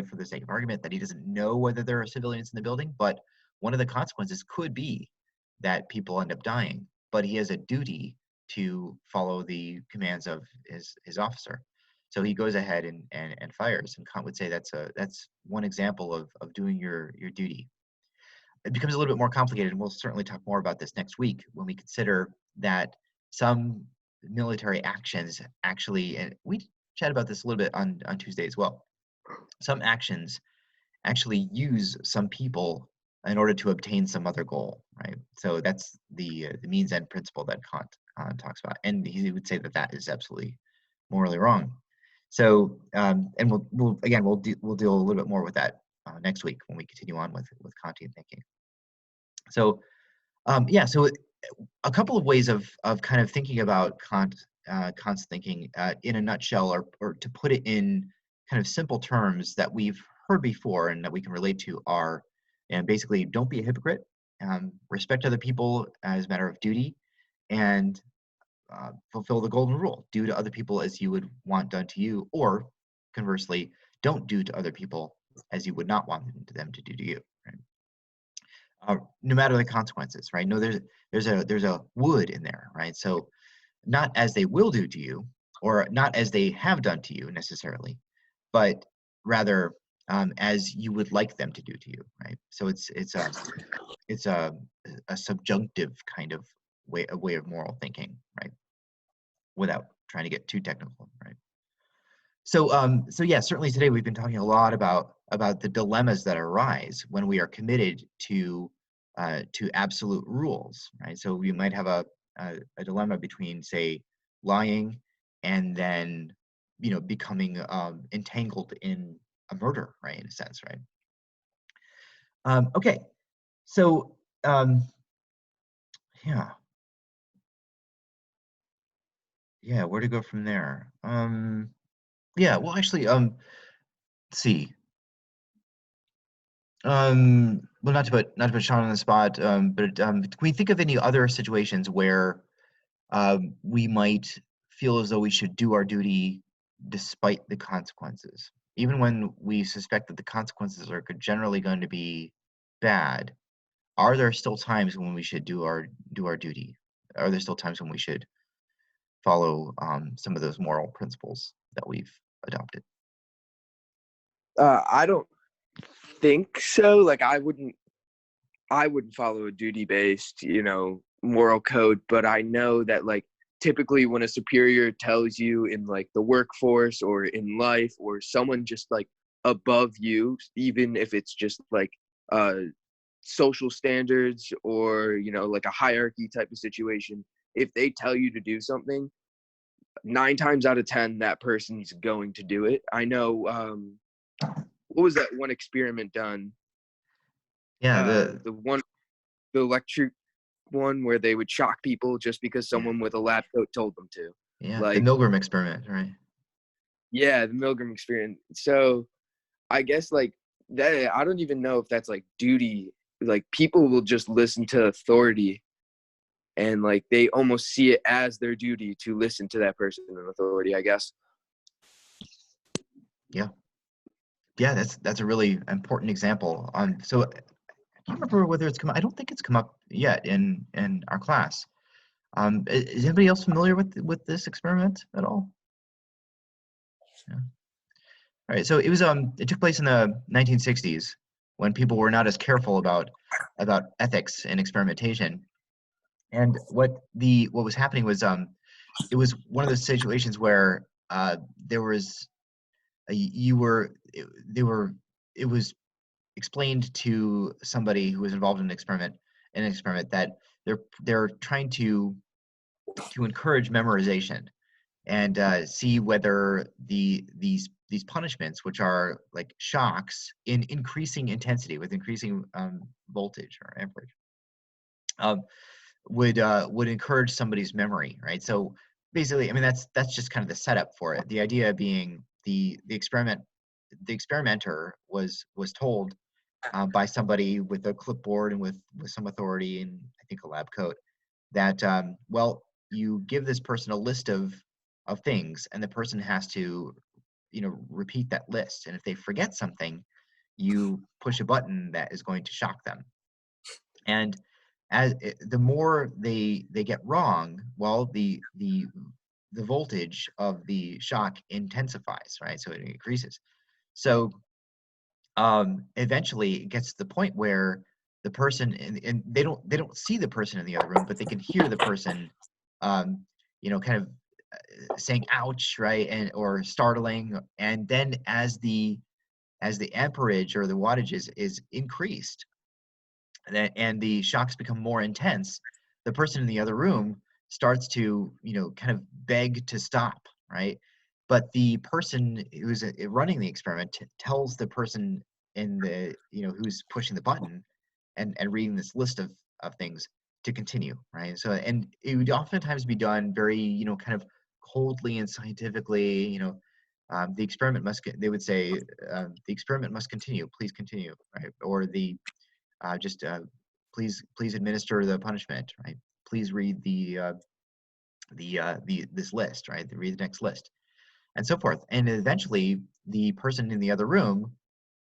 for the sake of argument that he doesn't know whether there are civilians in the building, but one of the consequences could be that people end up dying. But he has a duty to follow the commands of his officer. So he goes ahead and fires. And Kant would say that's one example of doing your duty. It becomes a little bit more complicated, and we'll certainly talk more about this next week when we consider that some military actions actually, and we chat about this a little bit on Tuesday as well. Some actions actually use some people in order to obtain some other goal, right? So that's the means end principle that Kant talks about, and he would say that that is absolutely morally wrong. So, and we'll deal a little bit more with that next week when we continue on with Kantian thinking. So, yeah, so a couple of ways of kind of thinking about Kant's thinking in a nutshell, or to put it in kind of simple terms that we've heard before and that we can relate to are, and basically, don't be a hypocrite, respect other people as a matter of duty, and fulfill the golden rule: do to other people as you would want done to you, or conversely, don't do to other people as you would not want them to do to you. Right? No matter the consequences, right? No, there's a would in there, right? So not as they will do to you, or not as they have done to you necessarily, but rather as you would like them to do to you, right? So it's a subjunctive kind of way of moral thinking, right? Without trying to get too technical, right? So yeah, certainly today we've been talking a lot about the dilemmas that arise when we are committed to absolute rules, right? So we might have a dilemma between, say, lying and then becoming entangled in a murder, right? In a sense, right? Okay, so yeah, where to go from there? Yeah, well, actually, let's see. Well, not to put Sean on the spot, but can we think of any other situations where we might feel as though we should do our duty despite the consequences, even when we suspect that the consequences are generally going to be bad? Are there still times when we should do our duty? Are there still times when we should follow some of those moral principles that we've adopted? I don't think so. Like I wouldn't follow a duty based, moral code, but I know that like typically when a superior tells you in like the workforce or in life, or someone just like above you, even if it's just like social standards or like a hierarchy type of situation, if they tell you to do something, 9 times out of 10 that person's going to do it. I know what was that one experiment done, Yeah, the electric one where they would shock people just because someone with a lab coat told them to. Yeah, the Like, Milgram experiment, right? yeah, the Milgram experiment. So I guess like that, I don't even know if that's like duty. Like people will just listen to authority, and like they almost see it as their duty to listen to that person in authority, I guess. Yeah. Yeah, that's a really important example. So I can't remember whether it's come. I don't think it's come up yet in our class. Is anybody else familiar with this experiment at all? Yeah. All right. So it took place in the 1960s when people were not as careful about ethics and experimentation. And what was happening was it was one of those situations where there was you were it, they were it was explained to somebody who was involved in an experiment that they're trying to encourage memorization and see whether these punishments, which are like shocks in increasing intensity with increasing voltage or amperage, um, would encourage somebody's memory, right? So basically, I mean that's just kind of the setup for it. The idea being the experimenter was told by somebody with a clipboard and with some authority and I think a lab coat that well, you give this person a list of things and the person has to repeat that list, and if they forget something you push a button that is going to shock them. And the more they get wrong, well, the voltage of the shock intensifies, right? So it increases. So eventually it gets to the point where the person and they don't see the person in the other room, but they can hear the person, um, kind of saying "ouch," right, and or startling, and then as the amperage or the wattage is increased, and the shocks become more intense, the person in the other room starts to, kind of beg to stop, right? But the person who's running the experiment tells the person in the, who's pushing the button and reading this list of things to continue, right? So, and it would oftentimes be done very, kind of coldly and scientifically, the experiment they would say, the experiment must continue, please continue, right? Or just please administer the punishment, right? Please read the this list, right? Read the next list, and so forth. And eventually, the person in the other room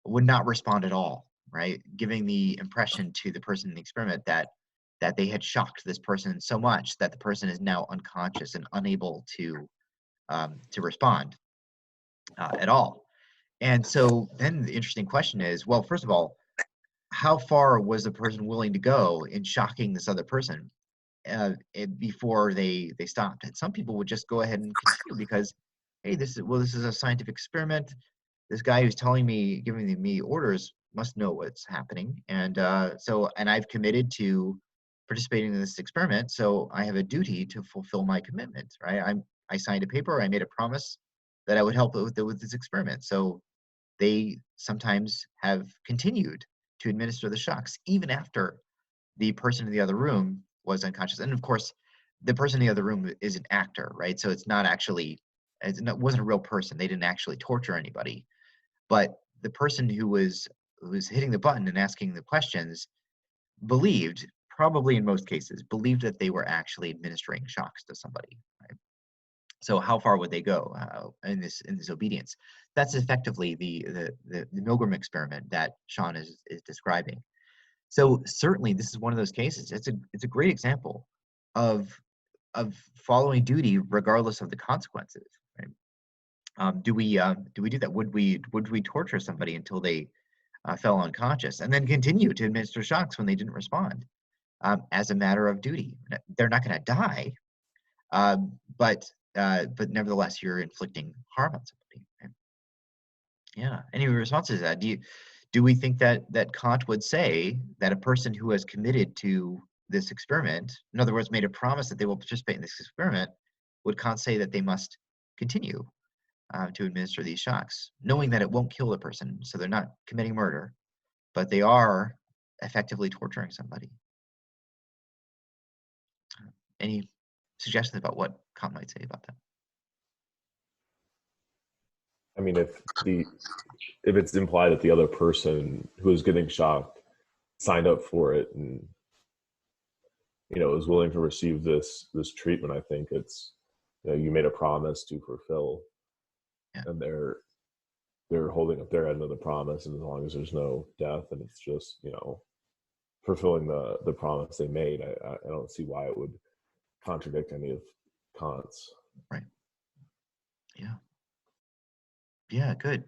would not respond at all, right? Giving the impression to the person in the experiment that they had shocked this person so much that the person is now unconscious and unable to respond at all. And so then the interesting question is, well, first of all, how far was the person willing to go in shocking this other person before they stopped? And some people would just go ahead and continue because, hey, this is a scientific experiment. This guy who's telling me, giving me orders, must know what's happening, and and I've committed to participating in this experiment, so I have a duty to fulfill my commitment, right? I signed a paper. I made a promise that I would help with this experiment. So they sometimes have continued to administer the shocks even after the person in the other room was unconscious. And of course, the person in the other room is an actor, right? So it's not actually, it wasn't a real person. They didn't actually torture anybody, but the person who was hitting the button and asking the questions believed, probably in most cases, believed that they were actually administering shocks to somebody. Right? So how far would they go in this obedience? That's effectively the Milgram experiment that Sean is describing. So certainly this is one of those cases. It's a great example of of following duty regardless of the consequences. Right? Do we do that? Would we torture somebody until they fell unconscious and then continue to administer shocks when they didn't respond as a matter of duty? They're not going to die, but nevertheless, you're inflicting harm on somebody. Right? Yeah. Any responses to that? Do we think that Kant would say that a person who has committed to this experiment, in other words, made a promise that they will participate in this experiment, would Kant say that they must continue to administer these shocks, knowing that it won't kill the person, so they're not committing murder, but they are effectively torturing somebody? Any suggestions about what Kant might say about that? I mean, if it's implied that the other person who is getting shocked signed up for it and is willing to receive this treatment, I think it's you made a promise to fulfill, Yeah. and they're holding up their end of the promise, and as long as there's no death and it's just fulfilling the promise they made, I don't see why it would contradict any of Kant's. Right. Yeah. Yeah. Good.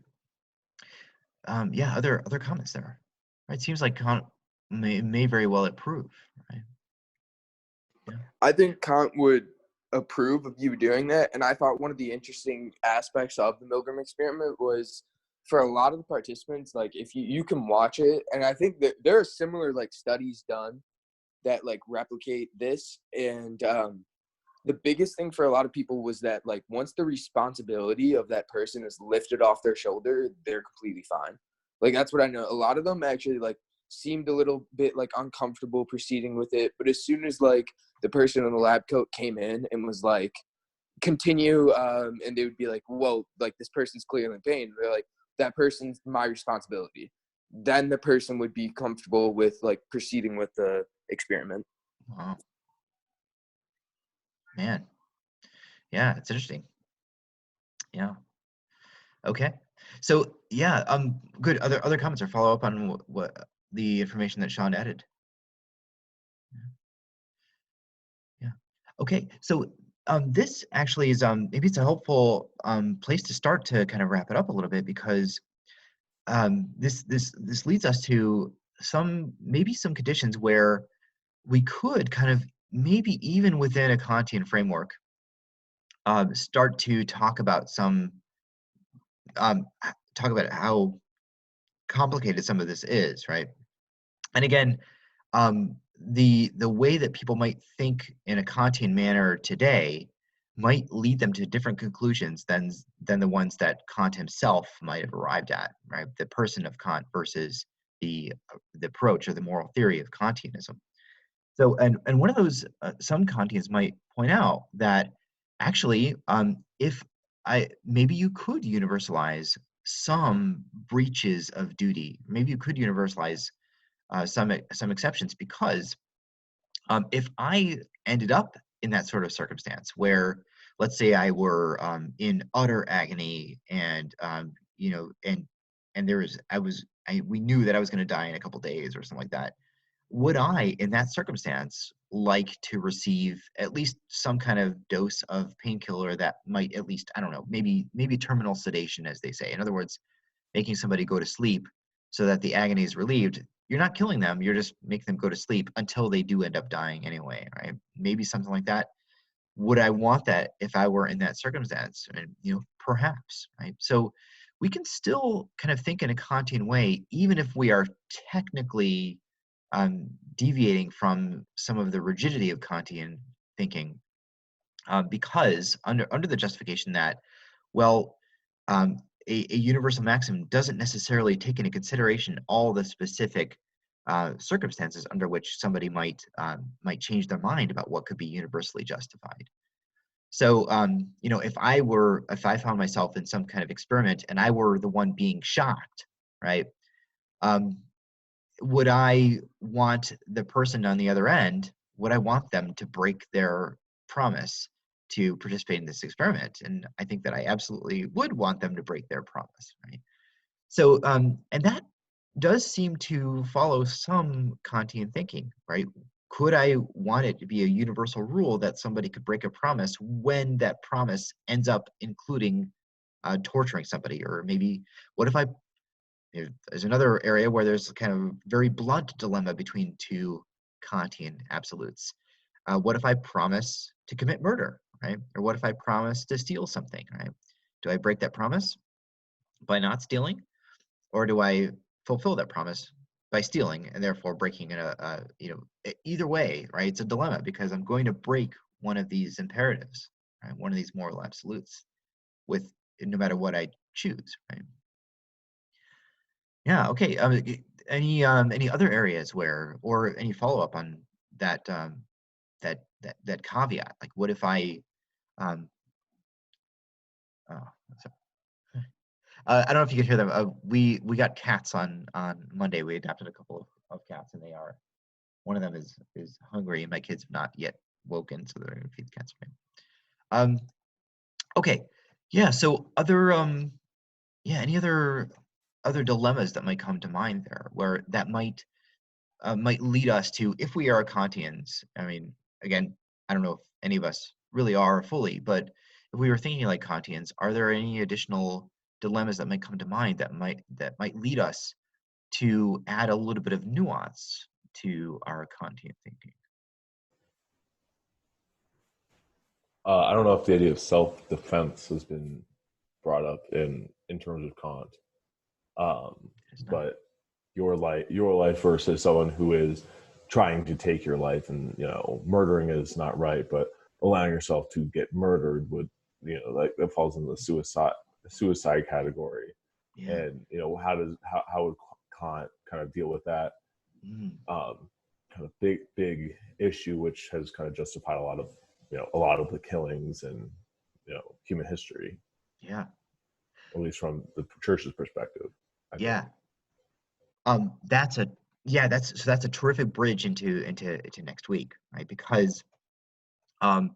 Yeah. Other comments there. Right. Seems like Kant may very well approve. Right. I think Kant would approve of you doing that. And I thought one of the interesting aspects of the Milgram experiment was for a lot of the participants, like if you can watch it, and I think that there are similar like studies done that like replicate this. And the biggest thing for a lot of people was that like once the responsibility of that person is lifted off their shoulder, they're completely fine. Like that's what I know. A lot of them actually like seemed a little bit like uncomfortable proceeding with it, but as soon as like the person in the lab coat came in and was like continue, and they would be like, whoa, like this person's clearly in pain, they're like, that person's my responsibility, then the person would be comfortable with like proceeding with the experiment. Wow. Man. Yeah, it's interesting. Yeah. Okay. So yeah, good. Other comments or follow up on what the information that Sean added. Yeah. Okay. So this actually is maybe it's a helpful place to start to kind of wrap it up a little bit, because this leads us to maybe some conditions where we could kind of maybe even within a Kantian framework start to talk about how complicated some of this is, right? And again, the way that people might think in a Kantian manner today might lead them to different conclusions than the ones that Kant himself might have arrived at, right? The person of Kant versus the approach or the moral theory of Kantianism. So, and one of those, some Kantians might point out that actually, if maybe you could universalize some breaches of duty, maybe you could universalize some exceptions, because if I ended up in that sort of circumstance where, let's say, I were in utter agony, and and we knew that I was going to die in a couple days or something like that, would I, in that circumstance, like to receive at least some kind of dose of painkiller that might at least, I don't know, maybe terminal sedation, as they say. In other words, making somebody go to sleep so that the agony is relieved. You're not killing them, you're just making them go to sleep until they do end up dying anyway, right? Maybe something like that. Would I want that if I were in that circumstance? And perhaps, right? So we can still kind of think in a Kantian way, even if we are technically deviating from some of the rigidity of Kantian thinking, because under the justification that, well, a universal maxim doesn't necessarily take into consideration all the specific circumstances under which somebody might change their mind about what could be universally justified. So, if I found myself in some kind of experiment and I were the one being shocked, right? Would I want the person on the other end? Would I want them to break their promise to participate in this experiment? And I think that I absolutely would want them to break their promise, right? So, and that does seem to follow some Kantian thinking, right? Could I want it to be a universal rule that somebody could break a promise when that promise ends up including torturing somebody? Or maybe, what if there's another area where there's kind of very blunt dilemma between two Kantian absolutes. What if I promise to commit murder, right? Or what if I promise to steal something, right? Do I break that promise by not stealing, or do I fulfill that promise by stealing and therefore breaking either way, right? It's a dilemma because I'm going to break one of these imperatives, right? One of these moral absolutes, with no matter what I choose, right? Yeah. Okay. Any other areas where, or any follow up on that that caveat. Like, what if I um, oh, so- I don't know if you could hear them. We got cats on Monday. We adopted a couple of cats, and one of them is hungry, and my kids have not yet woken, so they're gonna feed the cats for me. Um, okay, yeah. So any other dilemmas that might come to mind there, where that might lead us to, if we are Kantians. I mean, again, I don't know if any of us really are fully, but if we were thinking like Kantians, are there any additional dilemmas that might come to mind that might lead us to add a little bit of nuance to our Kantian thinking? I don't know if the idea of self-defense has been brought up in terms of Kant, It's not. but your life versus someone who is trying to take your life, and murdering is not right, but allowing yourself to get murdered would, like, that falls in the suicide category. Yeah. And how would Kant kind of deal with that Mm, kind of big issue, which has kind of justified a lot of the killings in human history, yeah. at least from the church's perspective, I think. Yeah. That's a yeah. That's a terrific bridge into next week, right? Because um,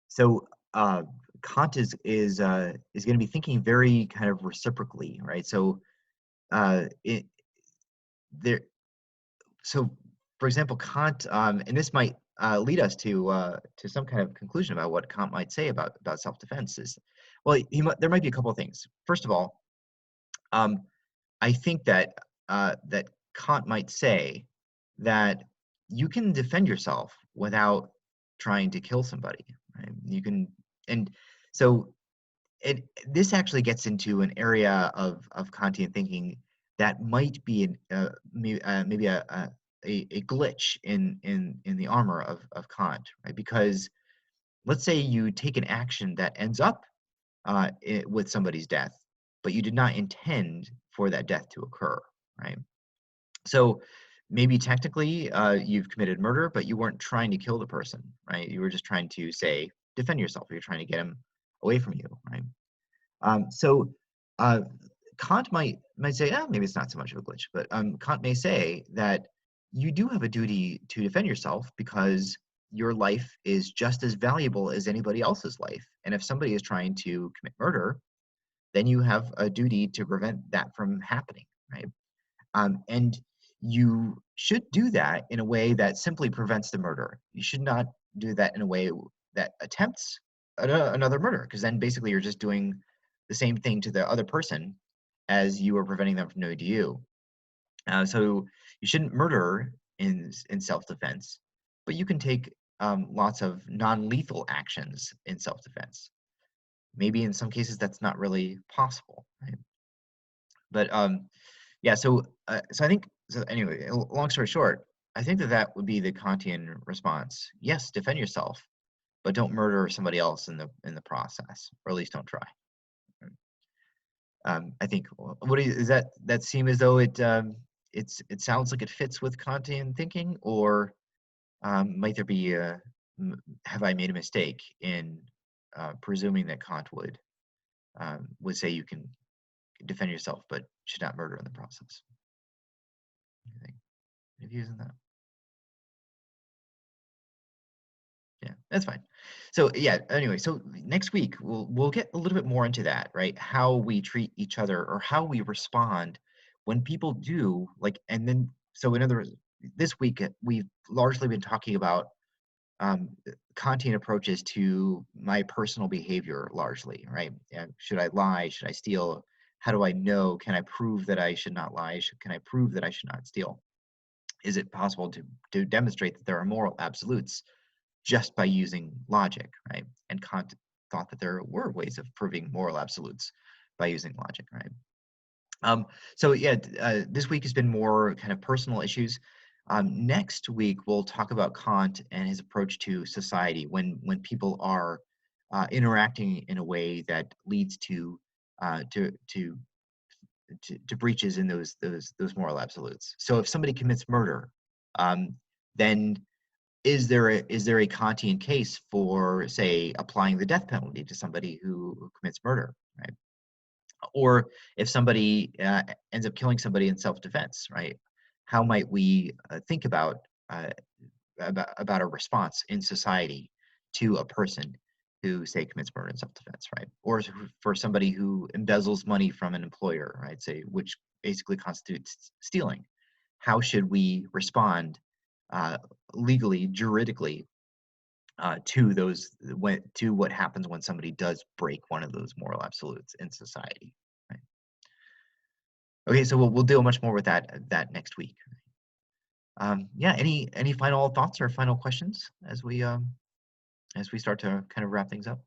so Kant is going to be thinking very kind of reciprocally, right? So it there so for example, Kant, and this might lead us to some kind of conclusion about what Kant might say about self-defense. Is, well, there might be a couple of things. First of all, um, I think that Kant might say that you can defend yourself without trying to kill somebody, right? You can, and so this actually gets into an area of Kantian thinking that might be maybe a glitch in the armor of Kant, right? Because let's say you take an action that ends up with somebody's death, but you did not intend for that death to occur, right? So maybe technically you've committed murder, but you weren't trying to kill the person, right? You were just trying to, say, defend yourself. You're trying to get him away from you, right? So uh, Kant might say, maybe it's not so much of a glitch, but Kant may say that you do have a duty to defend yourself because your life is just as valuable as anybody else's life. And if somebody is trying to commit murder, then you have a duty to prevent that from happening, right? And you should do that in a way that simply prevents the murder. You should not do that in a way that attempts another murder, because then basically you're just doing the same thing to the other person as you are preventing them from doing to you. So you shouldn't murder in self-defense, but you can take lots of non-lethal actions in self-defense. Maybe in some cases that's not really possible, right? But yeah, so I think, so anyway, long story short, I think that would be the Kantian response. Yes, defend yourself, but don't murder somebody else in the process, or at least don't try. I think, what do you, is that seem as though it sounds like it fits with Kantian thinking, or might there be have I made a mistake in presuming that Kant would say you can defend yourself but should not murder in the process? What do you think? Any views on that? Yeah, that's fine. So yeah, anyway, so next week we'll get a little bit more into that, right? How we treat each other, or how we respond when people do, like, and then, so in other words, this week we've largely been talking about Kantian approaches to my personal behavior largely, right? Should I lie? Should I steal? How do I know? Can I prove that I should not lie? Can I prove that I should not steal? Is it possible to demonstrate that there are moral absolutes just by using logic, right? And Kant thought that there were ways of proving moral absolutes by using logic, right? So yeah, this week has been more kind of personal issues. Next week we'll talk about Kant and his approach to society when people are interacting in a way that leads uh, to to to breaches in those moral absolutes. So if somebody commits murder, um, then is there a Kantian case for, say, applying the death penalty to somebody who commits murder, right? Or if somebody ends up killing somebody in self-defense, right? How might we think uh, about a response in society to a person who, say, commits murder in self-defense, right? Or for somebody who embezzles money from an employer, right? Say, which basically constitutes stealing. How should we respond uh, legally, juridically, to what happens when somebody does break one of those moral absolutes in society? Right? Okay, so we'll deal much more with that next week. Yeah, any final thoughts or final questions as we start to kind of wrap things up?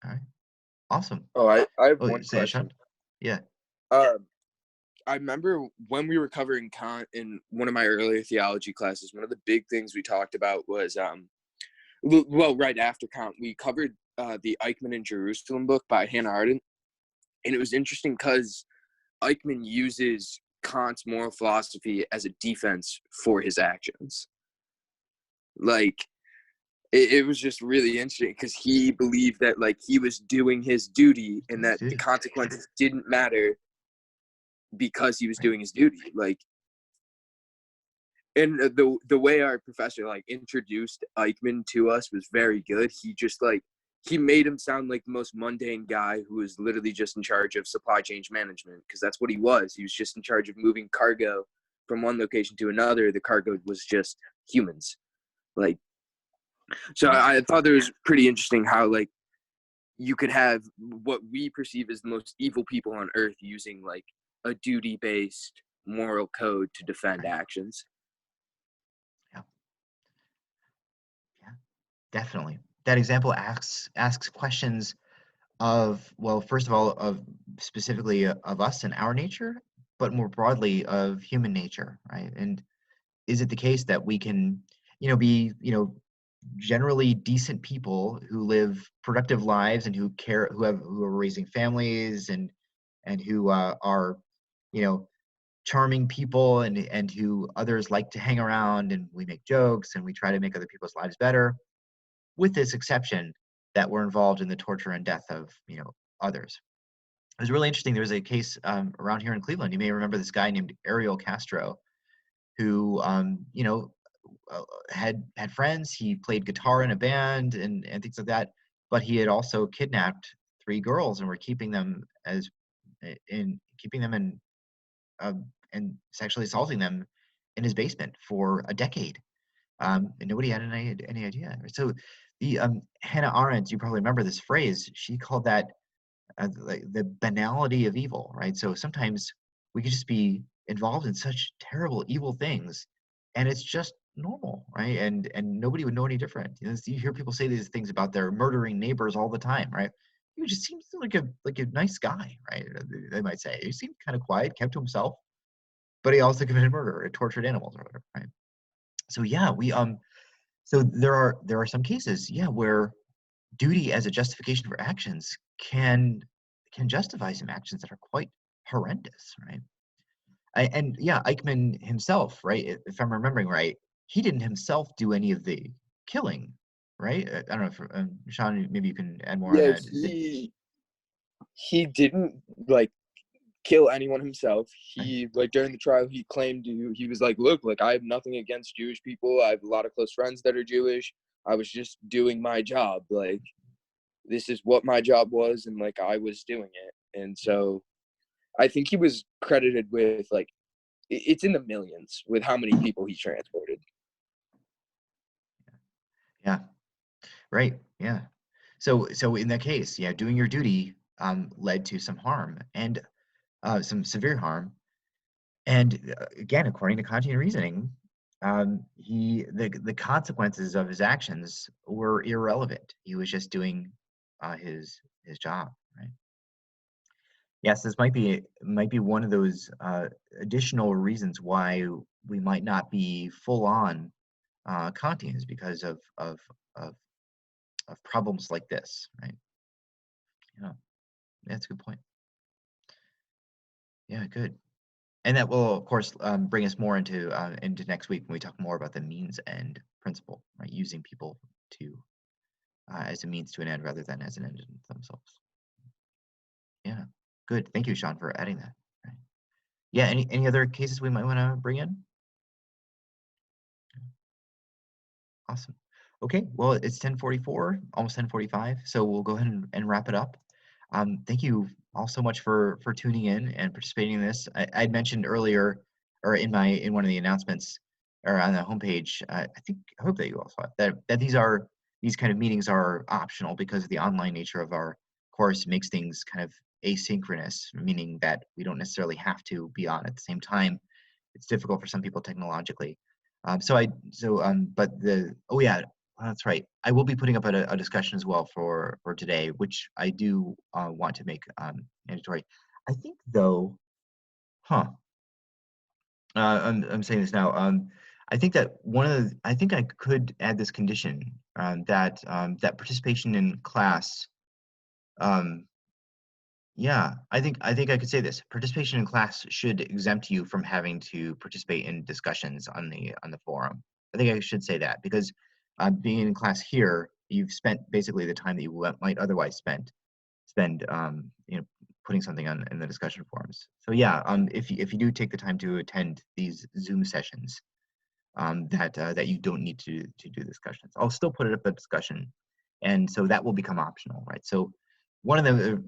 All right, awesome. Oh, I have Oh, one say Sean? question. Yeah. Uh, I remember when we were covering Kant in one of my earlier theology classes, one of the big things we talked about was, well, right after Kant, we covered the Eichmann in Jerusalem book by Hannah Arendt. And it was interesting because Eichmann uses Kant's moral philosophy as a defense for his actions. Like, it was just really interesting because he believed that, like, he was doing his duty and that the consequences didn't matter because he was doing his duty. Like, and the way our professor like introduced Eichmann to us was very good. He just like he made him sound like the most mundane guy who was literally just in charge of supply chain management, because that's what he was. He was just in charge of moving cargo from one location to another. The cargo was just humans. Like, so I thought it was pretty interesting how like you could have what we perceive as the most evil people on earth using like a duty based moral code to defend actions. Yeah, yeah, definitely. That example asks questions of, well, first of all, of specifically of us and our nature, but more broadly of human nature, right? And is it the case that we can, be, generally decent people who live productive lives and who are raising families and who are, you know, charming people and who others like to hang around, and we make jokes and we try to make other people's lives better, with this exception that we're involved in the torture and death of, others. It was really interesting. There was a case around here in Cleveland. You may remember this guy named Ariel Castro, who had friends. He played guitar in a band and things like that, but he had also kidnapped three girls and were keeping them uh, and sexually assaulting them in his basement for a decade. And nobody had any idea. So the Hannah Arendt, you probably remember this phrase. She called that like the banality of evil, right? So sometimes we could just be involved in such terrible, evil things, and it's just normal, right? And nobody would know any different. You hear people say these things about their murdering neighbors all the time, right? He just seems like a nice guy, right? They might say he seemed kind of quiet, kept to himself, but he also committed murder or tortured animals or whatever, right? So yeah, so there are some cases, yeah, where duty as a justification for actions can justify some actions that are quite horrendous, right? And yeah, Eichmann himself, right? If I'm remembering right, he didn't himself do any of the killing, right? I don't know if Sean, maybe you can add more on Yeah, that. he didn't like kill anyone himself. He like during the trial he claimed he was like, look, like I have nothing against Jewish people. I have a lot of close friends that are Jewish. I was just doing my job. Like this is what my job was, and like I was doing it. And so I think he was credited with like it's in the millions with how many people he transported. Yeah, right. Yeah. So in that case, yeah, doing your duty led to some harm and some severe harm. And again, according to Kantian reasoning, the consequences of his actions were irrelevant. He was just doing his job, right? Yes, this might be one of those additional reasons why we might not be full on Kantians because of of problems like this, right? Yeah, that's a good point. Yeah, good. And that will, of course, bring us more into next week when we talk more about the means end principle, right? Using people to as a means to an end rather than as an end in themselves. Yeah, good. Thank you, Sean, for adding that. Right. Yeah, any other cases we might want to bring in? Awesome. Okay, well, it's 10:44, almost 10:45, so we'll go ahead and wrap it up. Thank you all so much for tuning in and participating in this. I'd mentioned earlier, or in one of the announcements, or on the homepage. I hope that you all saw it, that these kind of meetings are optional because the online nature of our course makes things kind of asynchronous, meaning that we don't necessarily have to be on at the same time. It's difficult for some people technologically. But oh yeah, that's right. I will be putting up a discussion as well for today, which I do want to make mandatory. I think though, huh? I'm saying this now. I think that I think I could add this condition that participation in class. Um, yeah, I think I could say this. Participation in class should exempt you from having to participate in discussions on the forum. I think I should say that because being in class here, you've spent basically the time that you might otherwise spend putting something on in the discussion forums. So yeah, if you do take the time to attend these Zoom sessions, that you don't need to do discussions. I'll still put it up a discussion, and so that will become optional, right? So one of the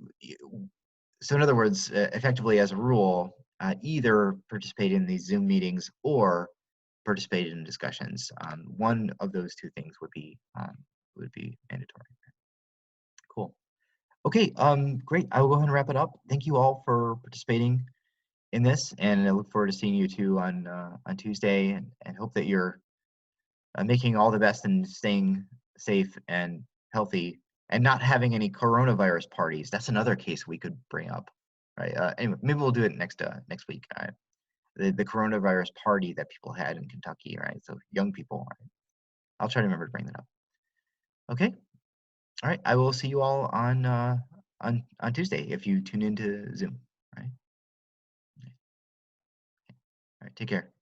so in other words, effectively as a rule, either participate in these Zoom meetings or participate in discussions. One of those two things would be mandatory. Cool. Okay. Great. I will go ahead and wrap it up. Thank you all for participating in this, and I look forward to seeing you two on Tuesday, and hope that you're making all the best and staying safe and healthy and not having any coronavirus parties. That's another case we could bring up, right? Anyway, maybe we'll do it next week. The coronavirus party that people had in Kentucky, right? So young people. Right? I'll try to remember to bring that up. Okay. All right. I will see you all on Tuesday if you tune into Zoom. Right. All right. Take care.